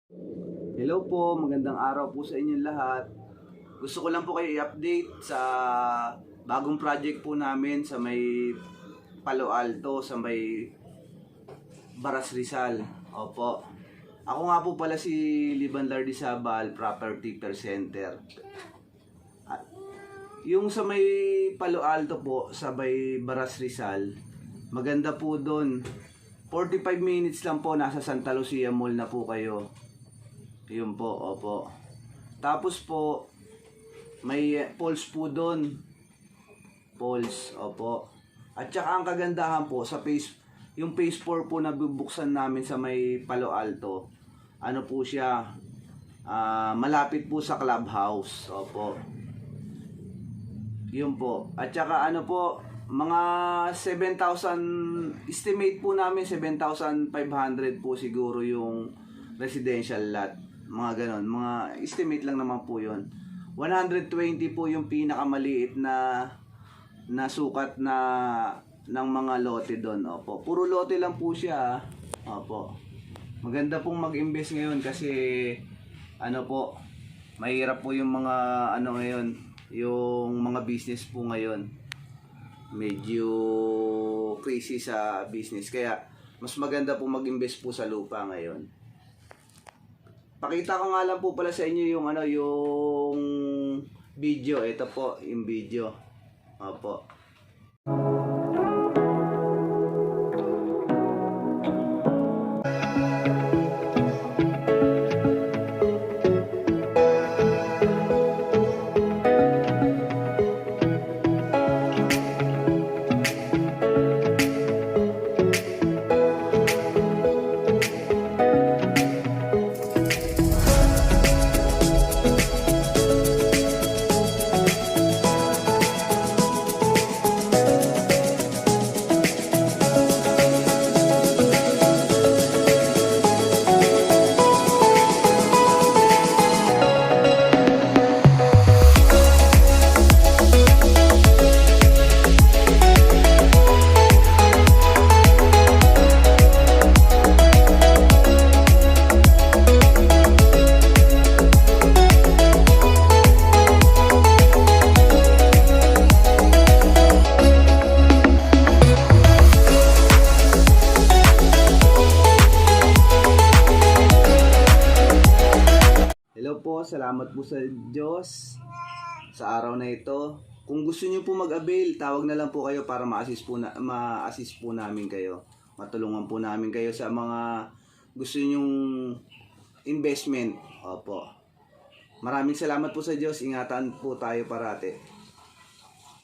Hello po, magandang araw po sa inyong lahat. Gusto ko lang po kayo i-update sa bagong project po namin sa may Palo Alto, sa may Baras Rizal. Opo. Ako nga po pala si Liban Lardizabal, Property Center. At yung sa may Palo Alto po, sa may Baras Rizal, maganda po doon. 45 minutes lang po, nasa Santa Lucia Mall na po kayo. Yun po, opo. Tapos po, may poles po doon. Poles, opo. At saka ang kagandahan po, yung phase 4 po na bubuksan namin sa may Palo Alto, ano po siya, malapit po sa clubhouse, opo. Yun po. At saka ano po, mga 7,000, estimate po namin 7,500 po siguro yung residential lot. Mga ganon, mga estimate lang naman po yun. 120 po yung pinakamaliit na sukat na ng mga lote doon. Opo. Puro lote lang po siya. Opo. Maganda pong mag-invest ngayon kasi ano po, mahirap po yung mga ano ngayon, yung mga business po ngayon. Medyo crazy sa business, kaya mas maganda po mag-invest po sa lupa ngayon. Pakita ko nga lang po pala sa inyo yung yung video. Ito po yung video. Opo. Hello po, salamat po sa Diyos sa araw na ito. Kung gusto niyo po mag-avail, tawag na lang po kayo para ma-assist po namin kayo. Matulungan po namin kayo sa mga gusto niyong investment. Opo. Maraming salamat po sa Diyos. Ingatan po tayo parati.